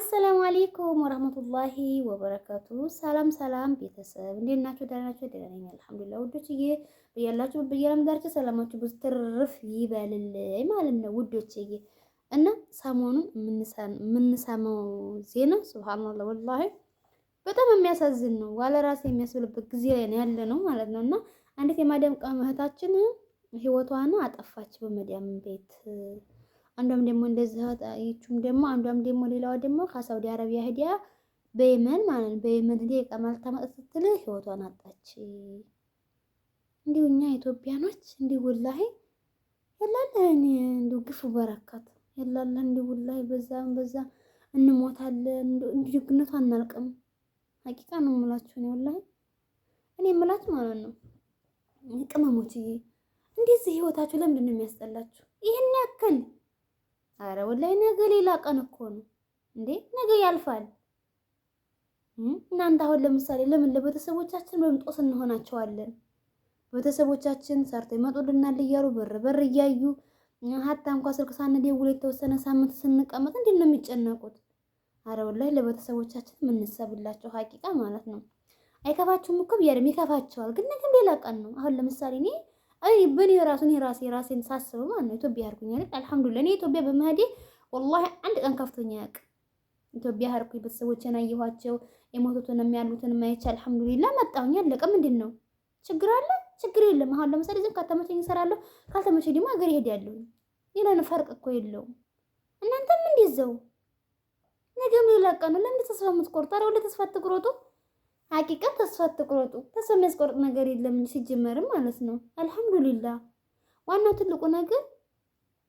አሰላሙ አለይኩም ወራህመቱላሂ ወበረካቱ። ሰላም ሰላም ቤተሰብ እንዴት ናችሁ? ደህና ናችሁ? ደህና ነኝ አልሐምዱሊላህ። ውዶችዬ በያላችሁ በየዓለም ዳርቻ ሰላማችሁ ብዙ ትርፍ ይበልልኝ ማለት ነው ውዶችዬ። እና ሰሞኑን የምንሰማው ዜና ሱብሃንአላህ ወላሂ በጣም የሚያሳዝን ነው። ዋለ ራሴ የሚያስብልበት ጊዜ ላይ ነው ያለ ነው ማለት ነው። እና አንዲት የማዳም ቅመም እህታችን ህይወቷን አጠፋች በመዳም ቤት። አንዷም ደግሞ እንደዚህ ይቹም ደግሞ አንዷም ደግሞ ሌላዋ ደግሞ ከሳውዲ አረቢያ ሄዲያ በየመን ማለት ነው በየመን ሄዲያ የቀማል ተመጣ ስትል ህይወቷን አጣች። እንዲሁ እኛ ኢትዮጵያኖች እንዲሁ ወላሂ የላለን እንዲሁ ግፍ በረከት የላለን እንዲሁ ወላሂ በዛ እንሞታለን እንዲሁ ደግነቱ አናልቅም። ሀቂቃ ነው የምላችሁ ነው ወላሂ እኔ የምላችሁ ማለት ነው። ቅመሞችዬ እንደዚህ ህይወታችሁ ለምንድን ነው የሚያስጠላችሁ ይሄን ያክል? አረ ወላሂ ነገ ሌላ ቀን እኮ ነው እንዴ! ነገ ያልፋል። እናንተ አሁን ለምሳሌ ለምን ለቤተሰቦቻችን በምጦስ እንሆናቸዋለን? ቤተሰቦቻችን ሰርተው ይመጡልናል እያሉ በር እያዩ ሀታ እንኳን ስልክ ሳንደውል የተወሰነ ሳምንት ስንቀመጥ እንዴት ነው የሚጨነቁት? አረ ወላሂ ለቤተሰቦቻችን የምንሰብላቸው ሀቂቃ ማለት ነው። አይከፋችሁም እኮ ብያለሁ፣ ይከፋቸዋል። ግን ነገ ሌላ ቀን ነው። አሁን ለምሳሌ በኔ ራሴን ሳስበው ማለት ነው ኢትዮጵያ ሄድኩኝ አይደል? አልሐምዱሊላህ እኔ ኢትዮጵያ በመሄዴ ወላሂ አንድ ቀን ከፍቶኝ አያውቅም። ኢትዮጵያ ሄድኩኝ፣ ቤተሰቦቼን አየኋቸው፣ የሞቱትንም ያሉትንም አይቼ አልሐምዱሊላህ መጣሁኝ። አለቀ። ምንድን ነው ችግር አለ? ችግር የለም። አሁን ለምሳሌ ዝም ከተመቸኝ እሰራለሁ፣ ካልተመቸኝ ደግሞ ሀገር እሄዳለሁ። ሌላ ፈርቅ እኮ የለውም። እናንተም እንደዛው ነገ ሌላ ቀን ነው። ለምን ተስፋ የምትቆርጡ? ኧረ ወደ ተስፋ አትቁረጡ። ሀቂቃ ተስፋ አትቁረጡ። ተስፋ የሚያስቆርጥ ነገር የለም ሲጀመርም ማለት ነው። አልሐምዱሊላህ ዋናው ትልቁ ነገር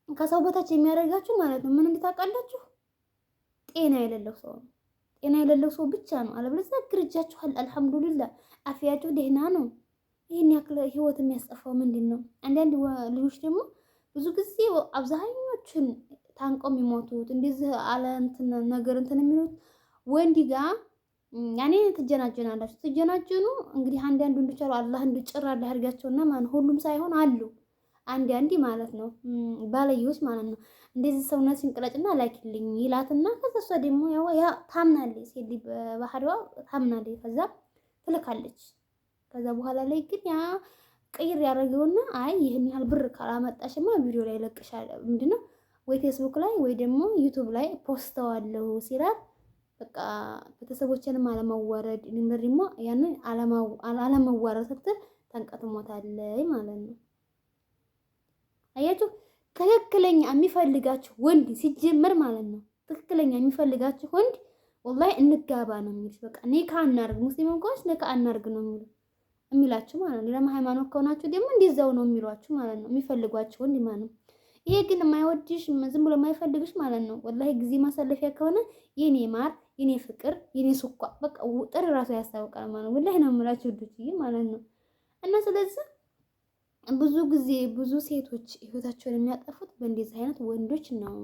ከሰው በታች የሚያደርጋችሁ ማለት ነው ምን እንድታውቃላችሁ? ጤና የሌለው ሰው ነው። ጤና የሌለው ሰው ብቻ ነው። አለበለዚያ ግርጃችኋል። አልሐምዱሊላህ አፍያችሁ ደህና ነው። ይሄን ያክል ህይወት የሚያስጠፋው ምንድን ነው? አንዳንድ ልጆች ደግሞ ብዙ ጊዜ አብዛኞቹን ታንቀው የሚሞቱት እንደዚህ አለ እንትን ነገር እንትን የሚሉት ወንድ ጋር ያኔ ትጀናጀናላችሁ። ትጀናጀኑ እንግዲህ አንዳንዱ እንድቻሉ አላህ እንድጭር አለ ያርጋቸውና ማን ሁሉም ሳይሆን አሉ አንዳንዲ ማለት ነው ባለየዎች ማለት ነው። እንደዚህ ሰውነት ሲንቅለጭና ላኪልኝ ይላትና ከዛ እሷ ደግሞ ያ ታምናለች። ሴት በባህሪዋ ታምናለች። ከዛ ትልካለች። ከዛ በኋላ ላይ ግን ያ ቀይር ያደረገውና አይ ይሄን ያህል ብር ካላመጣሽማ ቪዲዮ ላይ ለቅሻል ምንድነው ወይ ፌስቡክ ላይ ወይ ደግሞ ዩቲዩብ ላይ ፖስተዋለሁ ሲላት በቃ ቤተሰቦችንም አለመዋረድ ደግሞ ያንን አለመዋረድ ስትል ተንቀት ሞታለች ማለት ነው። አያችሁ ትክክለኛ የሚፈልጋችሁ ወንድ ሲጀመር ማለት ነው ትክክለኛ የሚፈልጋችሁ ወንድ ወላሂ እንጋባ ነው የሚልሽ። በቃ ኒካ እናርግ፣ ሙስሊም እንኳን ኒካ እናርግ ነው የሚላችሁ ማለት ነው። ሌላ ሃይማኖት ከሆናችሁ ደግሞ እንደዛው ነው የሚሏችሁ ማለት ነው። የሚፈልጓችሁ ወንድ ማለት ነው። ይሄ ግን የማይወድሽ ዝም ብሎ የማይፈልግሽ ማለት ነው። ወላሂ ጊዜ ማሳለፊያ ከሆነ የኔ ማር፣ የኔ ፍቅር፣ የኔ ሱኳ በቃ ጥሪ ራሱ ያስታውቃል ማለት ነው። ወላሂ ነው የምላችሁ ውዶችዬ ማለት ነው። እና ስለዚህ ብዙ ጊዜ ብዙ ሴቶች ህይወታቸውን የሚያጠፉት በእንደዚህ አይነት ወንዶች ነው።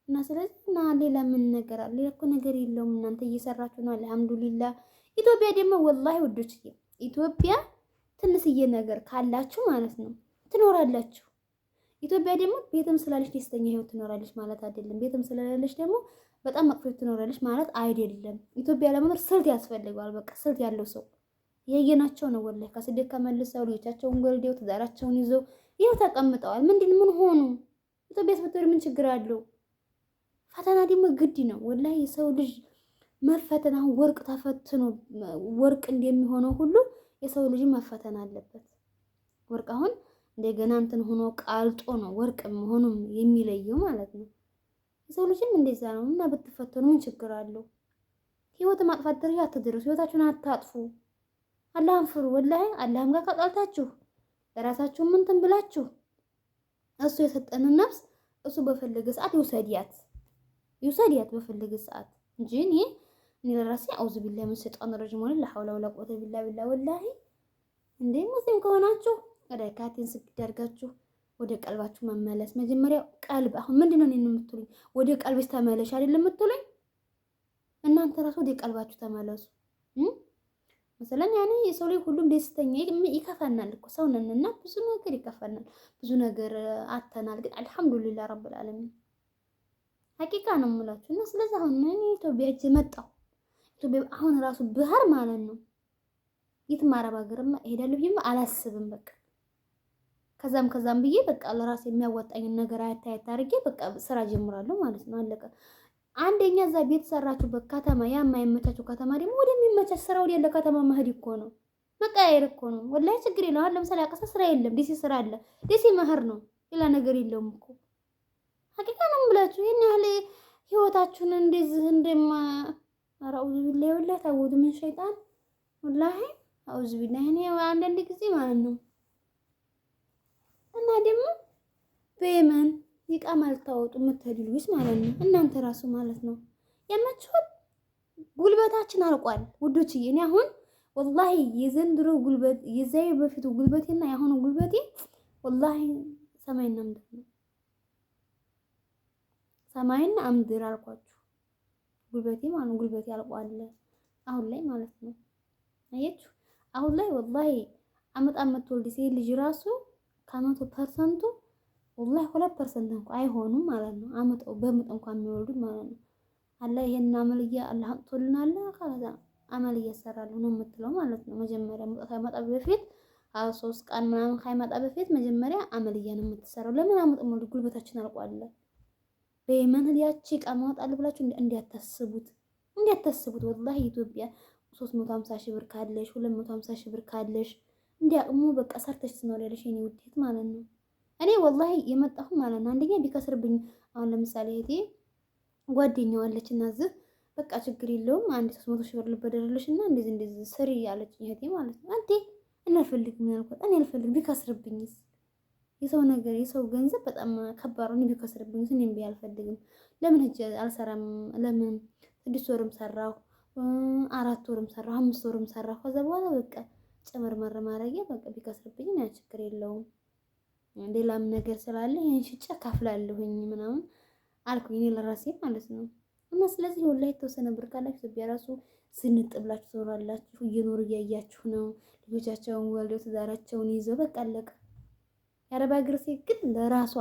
እና ስለዚህ ሌላ ምን ነገር አለ? ሌላ እኮ ነገር የለውም። እናንተ እየሰራችሁ ነው አልሐምዱሊላህ። ኢትዮጵያ ደግሞ ወላሂ ውዶችዬ ኢትዮጵያ ትንሽዬ ነገር ካላችሁ ማለት ነው ትኖራላችሁ። ኢትዮጵያ ደግሞ ቤትም ስላለች ደስተኛ ህይወት ትኖራለች ማለት አይደለም። ቤትም ስለሌለች ደግሞ በጣም መጥፎ ትኖራለች ማለት አይደለም። ኢትዮጵያ ለመኖር ስልት ያስፈልገዋል። በቃ ስልት ያለው ሰው የየናቸው ነው ወላሂ ከስደት ከመልሰው ልጆቻቸውን ወልደው ትዳራቸውን ይዘው ይኸው ተቀምጠዋል። ምን ሆኑ? ኢትዮጵያ ስትኖር ምን ችግር አለው? ፈተና ደግሞ ግድ ነው ወላሂ የሰው ልጅ መፈተን። አሁን ወርቅ ተፈትኖ ወርቅ እንደሚሆነው ሁሉ የሰው ልጅ መፈተን አለበት። ወርቅ አሁን እንደገና እንትን ሆኖ ቃልጦ ነው ወርቅ መሆኑም የሚለየው ማለት ነው። የሰው ልጅም እንደዛ ነው። እና ብትፈተኑ ምን ችግር አለው? ህይወት ማጥፋት ደረጃ አትድረሱ። ህይወታችሁን አታጥፉ። አላህን ፍሩ። ወላሂ አላህም ጋር ካጣልታችሁ ለራሳችሁ እንትን ብላችሁ እሱ የሰጠንን ነፍስ እሱ በፈለገ ሰዓት ይውሰዲያት በፈለገ ሰዓት እንጂ እኔ ለራሴ አውዝ ቢላሂ ምን ሰይጣን ረጅም ወላ ሐውለ ወላ ቁወተ ቢላሂ ወላሂ እንዴ ሙስሊም ከሆናችሁ ረካቴን ስግድ አድርጋችሁ ወደ ቀልባችሁ መመለስ። መጀመሪያ ቀልብ አሁን ምንድነው እኔን የምትሉኝ? ወደ ቀልብሽ ተመለሽ አይደለም የምትሉኝ? እናንተ ራሱ ወደ ቀልባችሁ ተመለሱ። መሰለን ያኔ የሰው ላይ ሁሉም ደስተኛ ይከፋናል እኮ ሰው ነንና ብዙ ነገር ይከፋናል፣ ብዙ ነገር አተናል። ግን አልሐምዱሊላህ ረብል ዓለሚን ሀቂቃ ነው የምላችሁ። እና ስለዚህ አሁን እኔ ኢትዮጵያ ሂጅ መጣሁ ኢትዮጵያ አሁን ራሱ ባህር ማለት ነው የትም አረብ ሀገርማ እሄዳለሁ ብዬማ አላስብም። በቃ ከዛም ብዬ በቃ ለራሴ የሚያዋጣኝን ነገር አያት አድርጌ በቃ ስራ ጀምራለሁ ማለት ነው። አለቀ። አንደኛ እዛ ቤት ሰራችሁበት ከተማ ያ የማይመቻችሁ ከተማ ደግሞ ወደሚመቻች ስራ ወደ ያለ ከተማ መሄድ እኮ ነው፣ መቀያየር እኮ ነው። ወላሂ ችግር የለም። አሁን ለምሳሌ አቀሳ ስራ የለም፣ ደሴ ስራ አለ። ደሴ መኸር ነው፣ ሌላ ነገር የለውም እኮ ሀቂቃ ነው የምላችሁ። ይሄን ያህል ህይወታችሁን እንደዚህ እንደማ አውዙ ቢላሂ ወላሂ ታውዱ ምን ሸይጣን ወላሂ አውዙ ቢላሂ። እኔ አንዳንድ ጊዜ ማለት ነው እና ደግሞ በየመን ይቃማ ልታወጡ የምትሄዱ ልጅ ማለት ነው እናንተ ራሱ ማለት ነው ያማችሁት ጉልበታችን አልቋል ውዶችዬ። እኔ አሁን ወላሂ የዘንድሮ ጉልበት የዛይ በፊቱ ጉልበቴና ያሁኑ ጉልበቴ ወላሂ ሰማይና ምድር ነው። ሰማይና ምድር አልኳችሁ ጉልበቴ ማለት ነው። ጉልበቴ አልቋል አሁን ላይ ማለት ነው። አያችሁ አሁን ላይ ወላሂ አመጣ የምትወልድ ሴት ልጅ ራሱ ከ100% ወላሂ 2% እንኳን አይሆኑም ማለት ነው። አመጣው በምጥ እንኳን የሚወልዱ ማለት ነው። አላህ ይሄን አመልያ አላህ አጥቶልናል። ካላዛ አመልያ እሰራለሁ ነው የምትለው ማለት ነው። መጀመሪያ መጣ ሳይመጣ በፊት 3 ቀን ምናምን ሳይመጣ በፊት መጀመሪያ አመልያ ነው የምትሰራው። ለምን አመጣ ወልድ ጉልበታችን አልቋል። በየመን ያቺ ዕቃ ማውጣት ብላችሁ እንዲያታስቡት ወላሂ ኢትዮጵያ 350 ሺህ ብር ካለሽ 250 ሺህ ብር ካለሽ እንዲያቅሙ በቃ ሰርተሽ ትኖሪያለሽ የኔ ውዴት ማለት ነው። እኔ ወላሂ የመጣሁ ማለት ነው አንደኛ ቢከስርብኝ አሁን ለምሳሌ እህቴ ጓደኛዋ አለች እና እዚህ በቃ ችግር የለውም አንድ 300 ሺህ ብር ልበደርልሽ እና እንደዚህ ስሪ ያለች እህቴ ማለት ነው። አንዴ እኔ አልፈልግም ያልኳት እኔ አልፈልግም ቢከስርብኝስ የሰው ነገር የሰው ገንዘብ በጣም ከባድ ነው። ቢከስርብኝስ እኔም አልፈልግም። ለምን ሂጅ አልሰራም? ለምን 6 ወርም ሰራሁ 4 ወርም ሰራሁ 5 ወርም ሰራሁ። ከዛ በኋላ በቃ ጨመርመር ማድረጊያ በቃ ቢከስርብኝ ያ ችግር የለውም ሌላም ነገር ስላለ ይሄን ሽጬ ካፍላለሁኝ ምናምን አልኩኝ እኔ ለራሴ ማለት ነው። እና ስለዚህ ወላሂ የተወሰነ ብር ካላችሁ ኢትዮጵያ ራሱ ስንጥ ብላችሁ ትኖራላችሁ። እየኖሩ እያያችሁ ነው። ልጆቻቸውን ወልደው ትዳራቸውን ይዘው በቃ አለቀ። የአረብ ሀገር ሴት ግን ለራሷ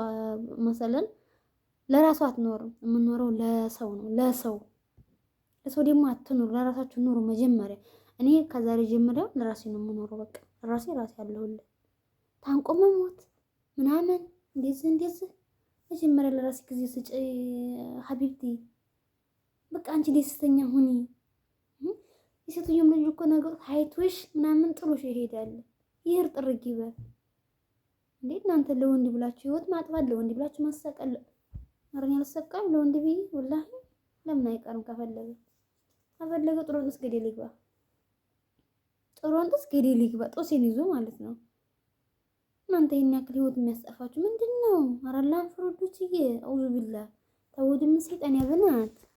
መሰለን ለራሷ አትኖርም። የምንኖረው ለሰው ነው። ለሰው ደግሞ አትኖሩ። ለራሳችሁ ኑሩ መጀመሪያ። እኔ ከዛሬ ጀምሬው ለራሴ ነው የምኖረው። በቃ ራሴ አለሁልህ። ታንቆ መሞት ምናምን እንደዚህ መጀመሪያ ለራሴ ጊዜ ስጪ ሀቢብቲ። በቃ አንቺ ደስተኛ ሁኒ። የሴትዮውም ልጅ እኮ ነገር ሃይቶሽ ምናምን ጥሎሽ ይሄዳል። ይሄር ጥርግ ይበል እንዴ እናንተ ለወንድ ብላችሁ ህይወት ማጥፋት ለወንድ ብላችሁ ማሰቀል አረኛ ለሰቀም ለወንድ ብዬ ወላሂ ለምን አይቀርም? ከፈለገ ጥሩንስ ገደል ይግባ። ጥሩንስ ገደል ይግባ። ጦሴን ይዞ ማለት ነው። እናንተ ይሄን ያክል ህይወት የሚያስጠፋችሁ ምንድነው? አራላን ፍሩዱችዬ አውዙ ቢላ ተውድም ሰይጣን ያበናት